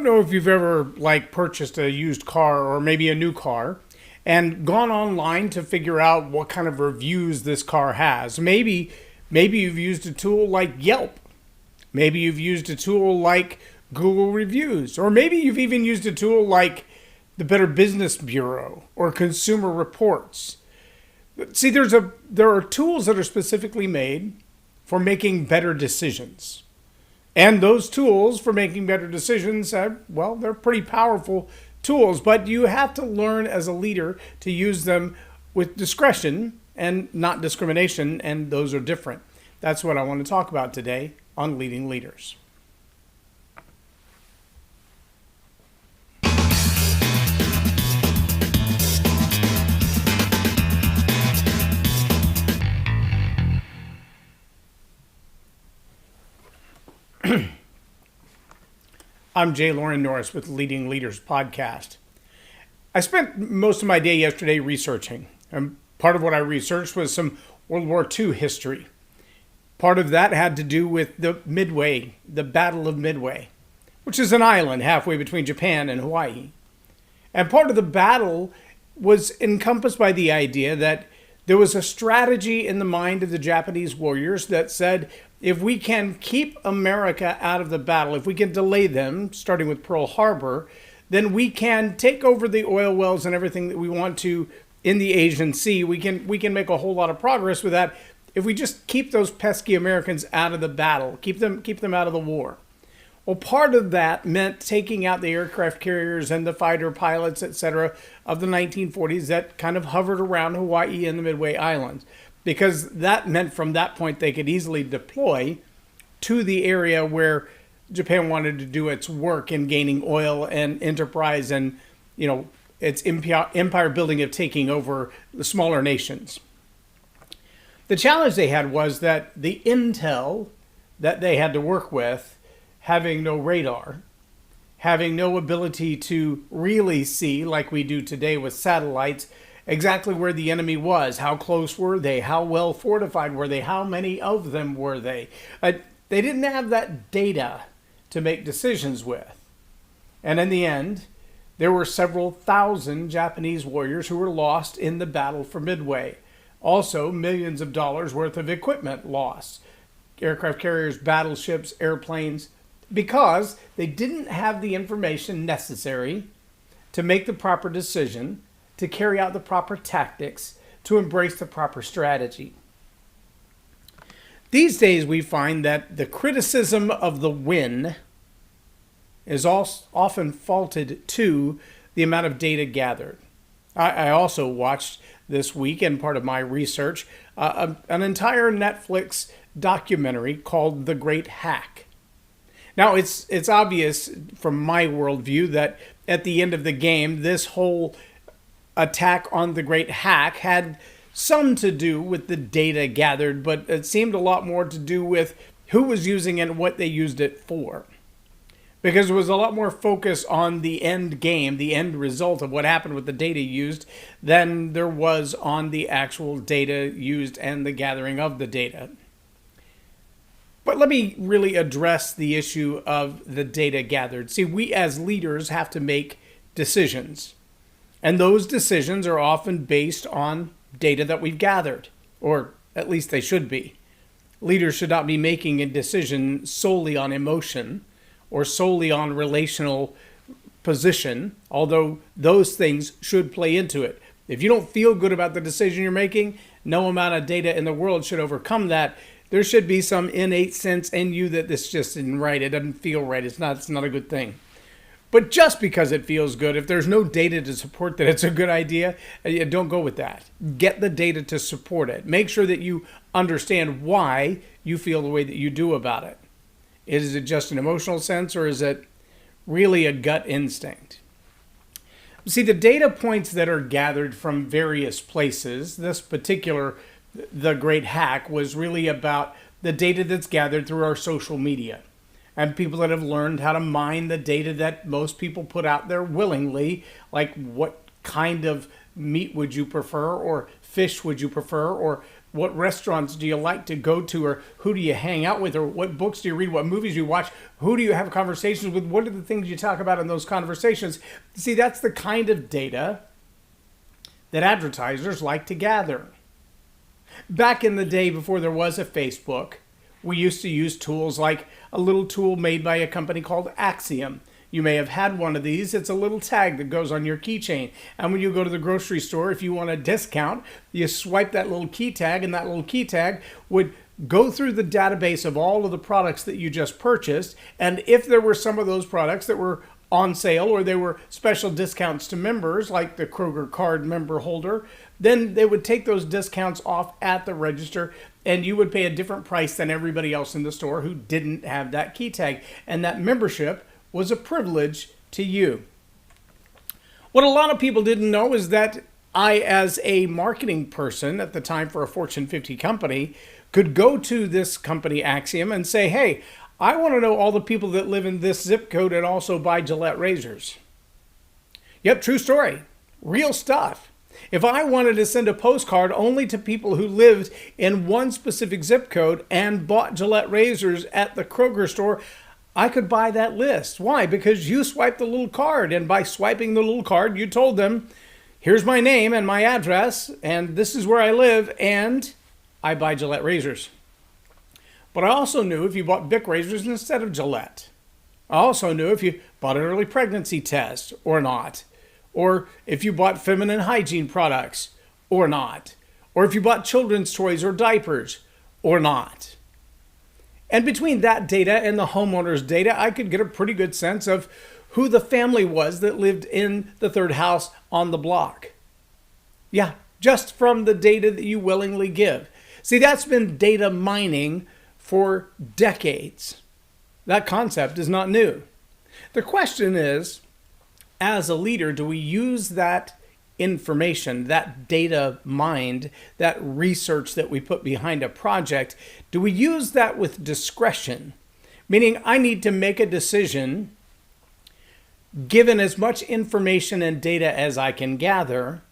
don't know if you've ever purchased a used car or maybe a new car and gone online to figure out what kind of reviews this car has. Maybe you've used a tool like Yelp. Maybe you've used a tool like Google Reviews, or maybe you've even used a tool like the Better Business Bureau or Consumer Reports. See, there are tools that are specifically made for making better decisions. And those tools for making better decisions, they're pretty powerful tools, but you have to learn as a leader to use them with discretion and not discrimination, and those are different. That's what I want to talk about today on Leading Leaders. I'm J Loren Norris with Leading Leaders podcast. I spent most of my day yesterday researching, and part of what I researched was some World War II history. Part of that had to do with the Battle of Midway, which is an island halfway between Japan and Hawaii. And part of the battle was encompassed by the idea that there was a strategy in the mind of the Japanese warriors that said, if we can keep America out of the battle, if we can delay them, starting with Pearl Harbor, then we can take over the oil wells and everything that we want to in the Asian Sea. We can make a whole lot of progress with that if we just keep those pesky Americans out of the battle, keep them out of the war. Well, part of that meant taking out the aircraft carriers and the fighter pilots, etc., of the 1940s that kind of hovered around Hawaii and the Midway Islands, because that meant from that point they could easily deploy to the area where Japan wanted to do its work in gaining oil and enterprise and, its empire building of taking over the smaller nations. The challenge they had was that the intel that they had to work with, having no radar, having no ability to really see, like we do today with satellites, exactly where the enemy was, how close were they, how well fortified were they, how many of them were they. They didn't have that data to make decisions with. And in the end, there were several thousand Japanese warriors who were lost in the battle for Midway. Also, millions of dollars worth of equipment lost. Aircraft carriers, battleships, airplanes, because they didn't have the information necessary to make the proper decision, to carry out the proper tactics, to embrace the proper strategy. These days we find that the criticism of the win is often faulted to the amount of data gathered. I also watched this week, and part of my research, an entire Netflix documentary called The Great Hack. Now, it's obvious from my worldview that at the end of the game, this whole attack on the Great Hack had some to do with the data gathered, but it seemed a lot more to do with who was using it and what they used it for. Because there was a lot more focus on the end game, the end result of what happened with the data used, than there was on the actual data used and the gathering of the data. But let me really address the issue of the data gathered. See, we as leaders have to make decisions. And those decisions are often based on data that we've gathered, or at least they should be. Leaders should not be making a decision solely on emotion or solely on relational position, although those things should play into it. If you don't feel good about the decision you're making, no amount of data in the world should overcome that. There should be some innate sense in you that this just isn't right. It doesn't feel right. It's not a good thing. But just because it feels good, if there's no data to support that it's a good idea, don't go with that. Get the data to support it. Make sure that you understand why you feel the way that you do about it. Is it just an emotional sense, or is it really a gut instinct? See, the data points that are gathered from various places, this particular The Great Hack was really about the data that's gathered through our social media. And people that have learned how to mine the data that most people put out there willingly, like what kind of meat would you prefer, or fish would you prefer, or What restaurants do you like to go to, or who do you hang out with, or what books do you read, what movies do you watch, who do you have conversations with, what are the things you talk about in those conversations? See, that's the kind of data that advertisers like to gather. Back in the day before there was a Facebook, we used to use tools like a little tool made by a company called Axiom. You may have had one of these. It's a little tag that goes on your keychain. And when you go to the grocery store, if you want a discount, you swipe that little key tag, and that little key tag would go through the database of all of the products that you just purchased. And if there were some of those products that were on sale, or there were special discounts to members, like the Kroger card member holder, then they would take those discounts off at the register, and you would pay a different price than everybody else in the store who didn't have that key tag. And that membership was a privilege to you. What a lot of people didn't know is that I, as a marketing person at the time for a Fortune 50 company, could go to this company Axiom and say, hey, I want to know all the people that live in this zip code and also buy Gillette razors. Yep, true story. Real stuff. If I wanted to send a postcard only to people who lived in one specific zip code and bought Gillette razors at the Kroger store, I could buy that list. Why? Because you swiped the little card, and by swiping the little card, you told them, here's my name and my address, and this is where I live, and I buy Gillette razors. But I also knew if you bought Bic razors instead of Gillette. I also knew if you bought an early pregnancy test or not, or if you bought feminine hygiene products or not, or if you bought children's toys or diapers or not. And between that data and the homeowner's data, I could get a pretty good sense of who the family was that lived in the third house on the block. Yeah, just from the data that you willingly give. See, that's been data mining for decades. That concept is not new. The question is, as a leader, do we use that information, that data mined, that research that we put behind a project, do we use that with discretion? Meaning I need to make a decision given as much information and data as I can gather,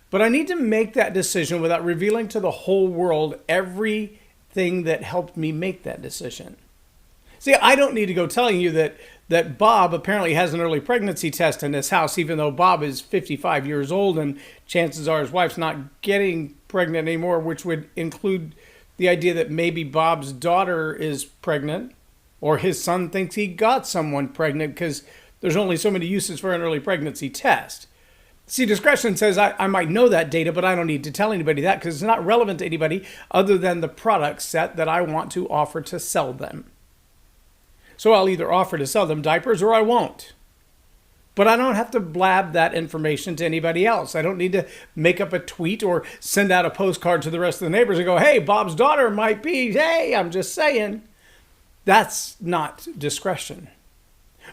but I need to make that decision without revealing to the whole world everything that helped me make that decision. See, I don't need to go telling you that Bob apparently has an early pregnancy test in his house, even though Bob is 55 years old and chances are his wife's not getting pregnant anymore, which would include the idea that maybe Bob's daughter is pregnant, or his son thinks he got someone pregnant, because there's only so many uses for an early pregnancy test. See, discretion says I might know that data, but I don't need to tell anybody that because it's not relevant to anybody other than the product set that I want to offer to sell them. So I'll either offer to sell them diapers or I won't. But I don't have to blab that information to anybody else. I don't need to make up a tweet or send out a postcard to the rest of the neighbors and go, hey, Bob's daughter might be, hey, I'm just saying. That's not discretion.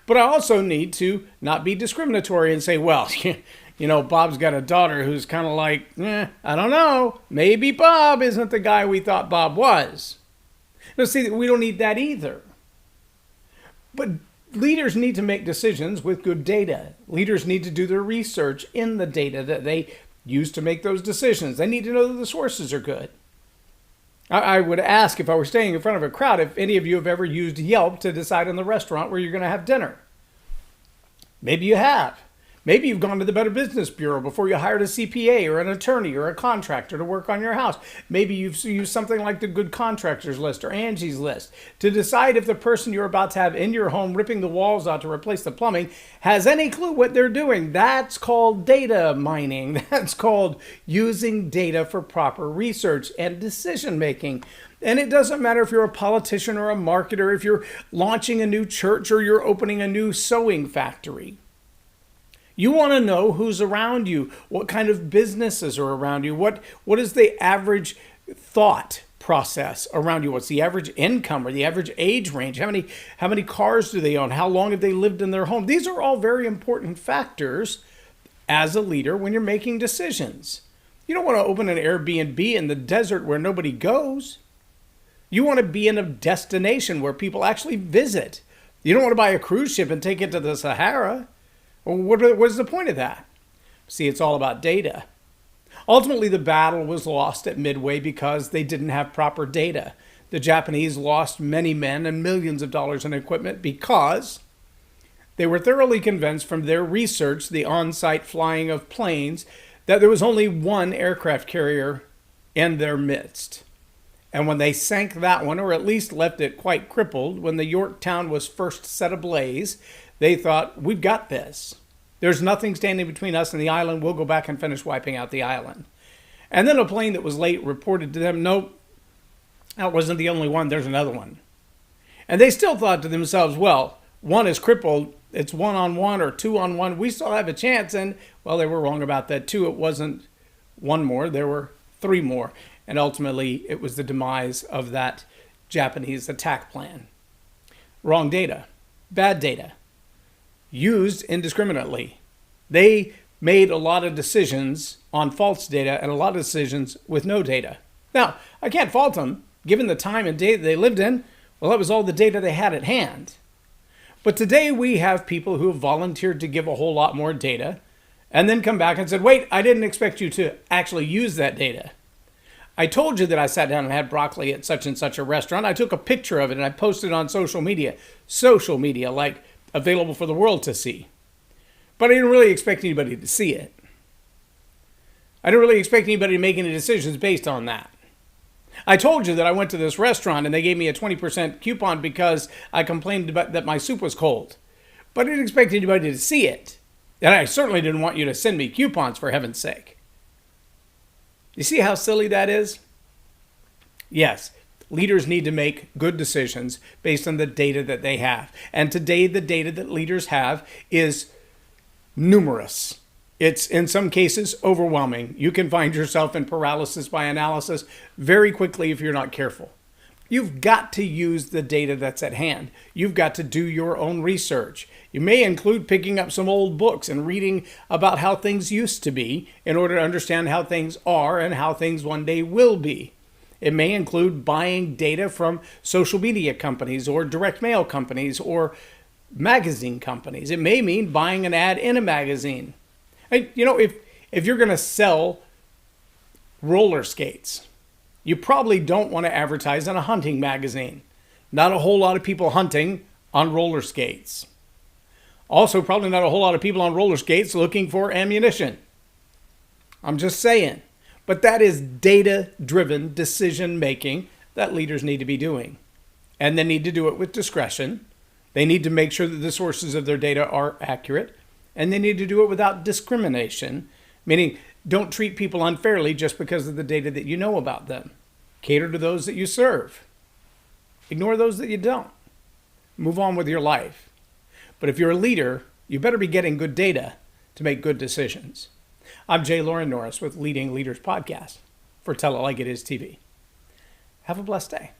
But I also need to not be discriminatory and say, well, you know, Bob's got a daughter who's kind of like, I don't know, maybe Bob isn't the guy we thought Bob was. Now, see, we don't need that either. But leaders need to make decisions with good data. Leaders need to do their research in the data that they use to make those decisions. They need to know that the sources are good. I would ask, if I were standing in front of a crowd, if any of you have ever used Yelp to decide on the restaurant where you're going to have dinner. Maybe you have. Maybe you've gone to the Better Business Bureau before you hired a CPA or an attorney or a contractor to work on your house. Maybe you've used something like the Good Contractors List or Angie's List to decide if the person you're about to have in your home ripping the walls out to replace the plumbing has any clue what they're doing. That's called data mining. That's called using data for proper research and decision making. And it doesn't matter if you're a politician or a marketer, if you're launching a new church or you're opening a new sewing factory. You want to know who's around you, what kind of businesses are around you, what is the average thought process around you, what's the average income or the average age range, how many cars do they own, how long have they lived in their home. These are all very important factors as a leader when you're making decisions. You don't want to open an Airbnb in the desert where nobody goes. You want to be in a destination where people actually visit. You don't want to buy a cruise ship and take it to the Sahara. Well, what is the point of that? See, it's all about data. Ultimately, the battle was lost at Midway because they didn't have proper data. The Japanese lost many men and millions of dollars in equipment because they were thoroughly convinced from their research, the on-site flying of planes, that there was only one aircraft carrier in their midst. And when they sank that one, or at least left it quite crippled, when the Yorktown was first set ablaze, they thought, we've got this. There's nothing standing between us and the island. We'll go back and finish wiping out the island. And then a plane that was late reported to them, nope, that wasn't the only one. There's another one. And they still thought to themselves, well, one is crippled. It's 1-on-1 or 2-on-1. We still have a chance. And, well, they were wrong about that, too. It wasn't one more. There were 3 more. And ultimately, it was the demise of that Japanese attack plan. Wrong data. Bad data. Used indiscriminately. They made a lot of decisions on false data and a lot of decisions with no data. Now, I can't fault them. Given the time and data they lived in, well, that was all the data they had at hand. But today we have people who have volunteered to give a whole lot more data and then come back and said, wait, I didn't expect you to actually use that data. I told you that I sat down and had broccoli at such and such a restaurant. I took a picture of it and I posted it on social media. Social media, like available for the world to see. But I didn't really expect anybody to see it. I didn't really expect anybody to make any decisions based on that. I told you that I went to this restaurant and they gave me a 20% coupon because I complained about that my soup was cold. But I didn't expect anybody to see it. And I certainly didn't want you to send me coupons, for heaven's sake. You see how silly that is? Yes, leaders need to make good decisions based on the data that they have. And today, the data that leaders have is numerous. It's, in some cases, overwhelming. You can find yourself in paralysis by analysis very quickly if you're not careful. You've got to use the data that's at hand. You've got to do your own research. You may include picking up some old books and reading about how things used to be in order to understand how things are and how things one day will be. It may include buying data from social media companies or direct mail companies or magazine companies. It may mean buying an ad in a magazine. You know, if you're going to sell roller skates, you probably don't want to advertise in a hunting magazine. Not a whole lot of people hunting on roller skates. Also, probably not a whole lot of people on roller skates looking for ammunition. I'm just saying. But that is data-driven decision-making that leaders need to be doing. And they need to do it with discretion. They need to make sure that the sources of their data are accurate. And they need to do it without discrimination, meaning don't treat people unfairly just because of the data that you know about them. Cater to those that you serve. Ignore those that you don't. Move on with your life. But if you're a leader, you better be getting good data to make good decisions. I'm J Loren Norris with Leading Leaders Podcast for Tell It Like It Is TV. Have a blessed day.